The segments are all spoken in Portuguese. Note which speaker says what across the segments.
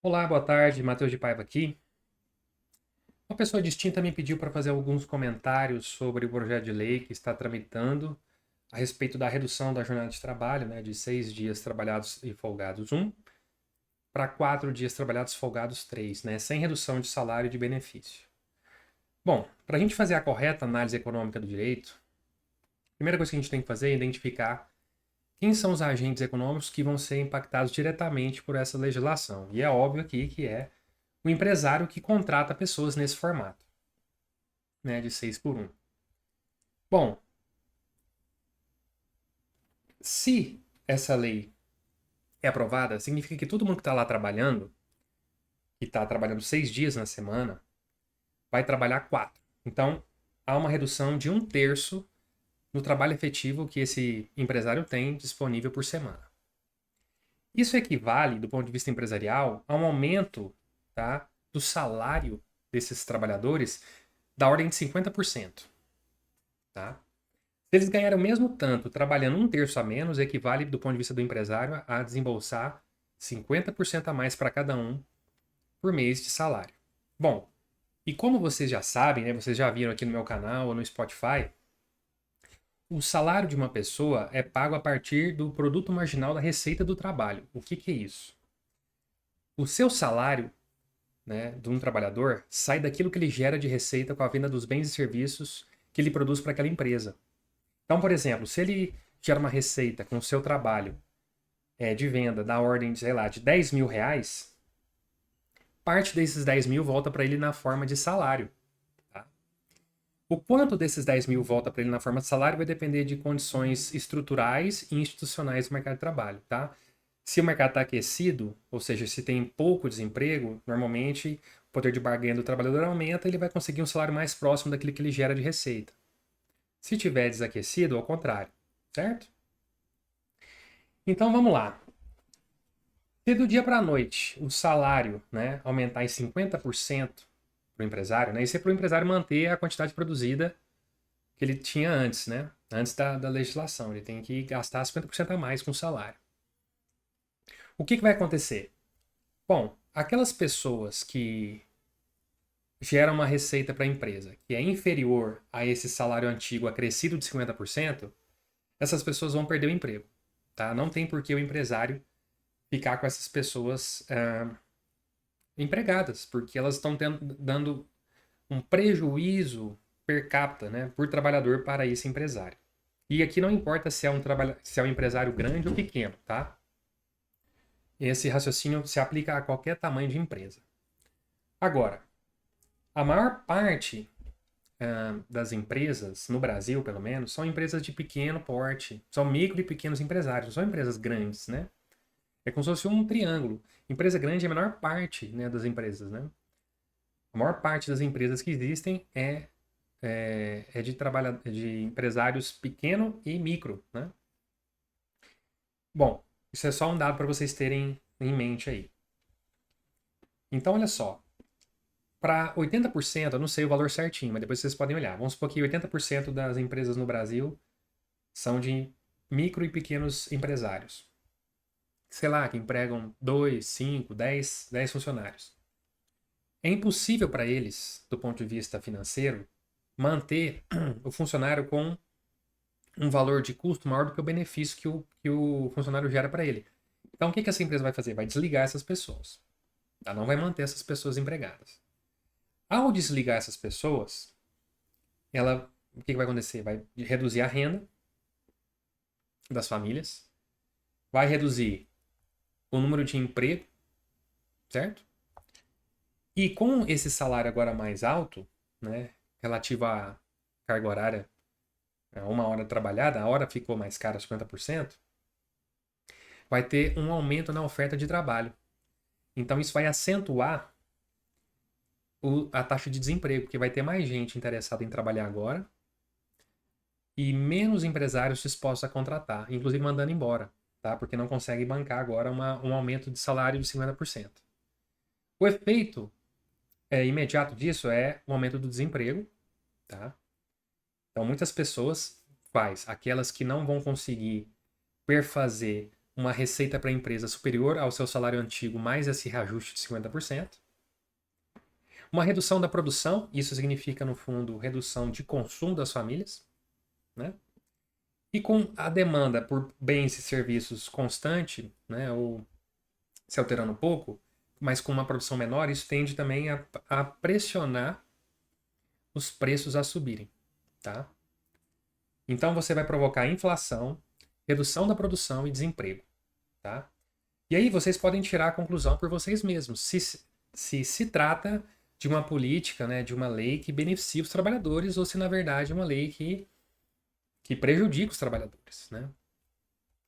Speaker 1: Olá, boa tarde, Matheus de Paiva aqui. Uma pessoa distinta me pediu para fazer alguns comentários sobre o projeto de lei que está tramitando a respeito da redução da jornada de trabalho, né, de 6 dias trabalhados e folgados um para 4 dias trabalhados e folgados três, né, sem redução de salário e de benefício. Bom, para a gente fazer a correta análise econômica do direito, a primeira coisa que a gente tem que fazer é identificar quem são os agentes econômicos que vão ser impactados diretamente por essa legislação. E é óbvio aqui que é o empresário que contrata pessoas nesse formato, né, de 6 por um. Bom, se essa lei é aprovada, significa que todo mundo que está lá trabalhando, que está trabalhando 6 dias na semana, vai trabalhar quatro. Então, há uma redução de um terço no trabalho efetivo que esse empresário tem disponível por semana. Isso equivale, do ponto de vista empresarial, a um aumento, tá, do salário desses trabalhadores da ordem de 50%. Tá? Se eles ganharem o mesmo tanto trabalhando um terço a menos, equivale, do ponto de vista do empresário, a desembolsar 50% a mais para cada um por mês de salário. Bom, e como vocês já sabem, né, vocês já viram aqui no meu canal ou no Spotify, o salário de uma pessoa é pago a partir do produto marginal da receita do trabalho. O que é isso? O seu salário, né, de um trabalhador sai daquilo que ele gera de receita com a venda dos bens e serviços que ele produz para aquela empresa. Então, por exemplo, se ele gera uma receita com o seu trabalho de venda da ordem, sei lá, de 10 mil reais, parte desses 10 mil volta para ele na forma de salário. Tá? O quanto desses 10 mil volta para ele na forma de salário vai depender de condições estruturais e institucionais do mercado de trabalho. Tá? Se o mercado está aquecido, ou seja, se tem pouco desemprego, normalmente o poder de barganha do trabalhador aumenta e ele vai conseguir um salário mais próximo daquilo que ele gera de receita. Se tiver desaquecido, ao contrário, certo? Então vamos lá. Se do dia para a noite o salário, né, aumentar em 50% para o empresário, né, isso é para o empresário manter a quantidade produzida que ele tinha antes, né, antes da legislação. Ele tem que gastar 50% a mais com o salário. O que vai acontecer? Bom, aquelas pessoas que geram uma receita para a empresa que é inferior a esse salário antigo acrescido de 50%, essas pessoas vão perder o emprego. Tá? Não tem por que o empresário ficar com essas pessoas empregadas, porque elas estão dando um prejuízo per capita, né, por trabalhador para esse empresário. E aqui não importa se é um empresário grande ou pequeno, tá? Esse raciocínio se aplica a qualquer tamanho de empresa. Agora, a maior parte das empresas, no Brasil pelo menos, são empresas de pequeno porte, são micro e pequenos empresários, não são empresas grandes, né? É como se fosse um triângulo. Empresa grande é a menor parte, né, das empresas, né? A maior parte das empresas que existem é de empresários pequeno e micro, né? Bom, isso é só um dado para vocês terem em mente aí. Então, olha só. Para 80%, eu não sei o valor certinho, mas depois vocês podem olhar. Vamos supor que 80% das empresas no Brasil são de micro e pequenos empresários. Sei lá, que empregam 2, 5, 10 funcionários. É impossível para eles, do ponto de vista financeiro, manter o funcionário com um valor de custo maior do que o benefício que o funcionário gera para ele. Então, o que essa empresa vai fazer? Vai desligar essas pessoas. Ela não vai manter essas pessoas empregadas. Ao desligar essas pessoas, o que vai acontecer? Vai reduzir a renda das famílias, vai reduzir o número de emprego, certo? E com esse salário agora mais alto, né, relativo à carga horária, a uma hora trabalhada, a hora ficou mais cara, 50%, vai ter um aumento na oferta de trabalho. Então isso vai acentuar a taxa de desemprego, porque vai ter mais gente interessada em trabalhar agora e menos empresários dispostos a contratar, inclusive mandando embora, tá? Porque não consegue bancar agora um aumento de salário de 50%. O efeito imediato disso é o aumento do desemprego, tá? Então muitas pessoas aquelas que não vão conseguir perfazer uma receita para a empresa superior ao seu salário antigo mais esse reajuste de 50%. Uma redução da produção, isso significa, no fundo, redução de consumo das famílias, né? E com a demanda por bens e serviços constante, né, ou se alterando um pouco, mas com uma produção menor, isso tende também a pressionar os preços a subirem, tá? Então você vai provocar inflação, redução da produção e desemprego, tá? E aí vocês podem tirar a conclusão por vocês mesmos, se trata de uma política, né, de uma lei que beneficia os trabalhadores ou se na verdade é uma lei que prejudica os trabalhadores, né?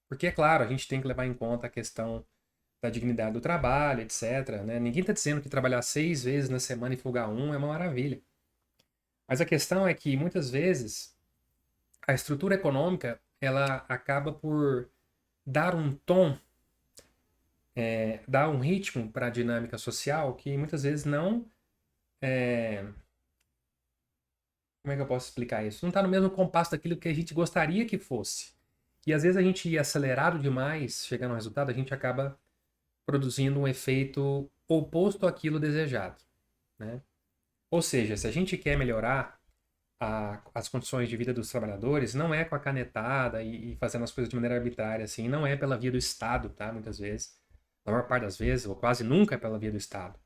Speaker 1: Porque, é claro, a gente tem que levar em conta a questão da dignidade do trabalho, etc, né? Ninguém está dizendo que trabalhar 6 vezes na semana e folgar um é uma maravilha. Mas a questão é que, muitas vezes, a estrutura econômica ela acaba por dar um tom, dar um ritmo para a dinâmica social que muitas vezes não... como é que eu posso explicar isso? Não está no mesmo compasso daquilo que a gente gostaria que fosse. E às vezes a gente ir acelerado demais, chegando ao resultado, a gente acaba produzindo um efeito oposto àquilo desejado, né? Ou seja, se a gente quer melhorar as condições de vida dos trabalhadores, não é com a canetada e fazendo as coisas de maneira arbitrária, assim, não é pela via do Estado, tá? Muitas vezes, na maior parte das vezes, ou quase nunca é pela via do Estado,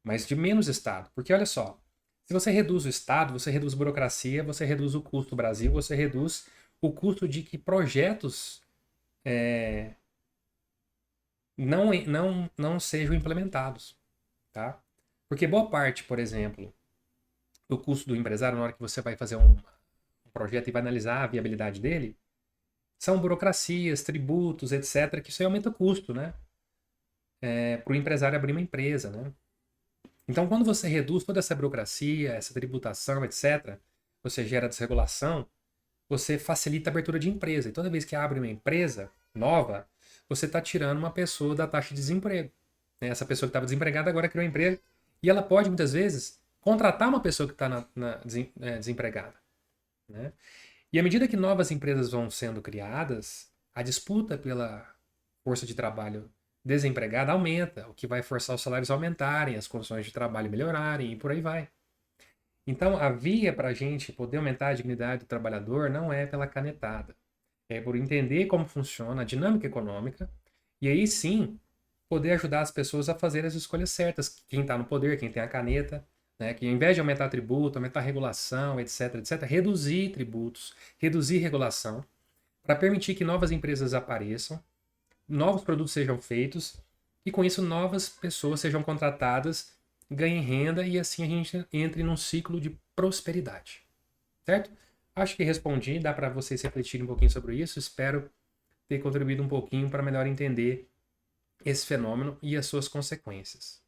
Speaker 1: mas de menos Estado. Porque olha só, se você reduz o Estado, você reduz a burocracia, você reduz o custo do Brasil, você reduz o custo de que projetos não sejam implementados, tá? Porque boa parte, por exemplo, do custo do empresário, na hora que você vai fazer um projeto e vai analisar a viabilidade dele, são burocracias, tributos, etc., que isso aí aumenta o custo, né? Para o empresário abrir uma empresa, né? Então, quando você reduz toda essa burocracia, essa tributação, etc., você gera desregulação, você facilita a abertura de empresa. E toda vez que abre uma empresa nova, você está tirando uma pessoa da taxa de desemprego, né? Essa pessoa que estava desempregada agora criou um emprego e ela pode, muitas vezes, contratar uma pessoa que está desempregada, né? E à medida que novas empresas vão sendo criadas, a disputa pela força de trabalho desempregada aumenta, o que vai forçar os salários a aumentarem, as condições de trabalho melhorarem e por aí vai. Então, a via para a gente poder aumentar a dignidade do trabalhador não é pela canetada. É por entender como funciona a dinâmica econômica e aí sim poder ajudar as pessoas a fazer as escolhas certas. Quem está no poder, quem tem a caneta, né? Que ao invés de aumentar tributo, aumentar regulação, etc, etc, reduzir tributos, reduzir regulação, para permitir que novas empresas apareçam, novos produtos sejam feitos e com isso novas pessoas sejam contratadas, ganhem renda e assim a gente entre num ciclo de prosperidade. Certo? Acho que respondi, dá para vocês refletirem um pouquinho sobre isso. Espero ter contribuído um pouquinho para melhor entender esse fenômeno e as suas consequências.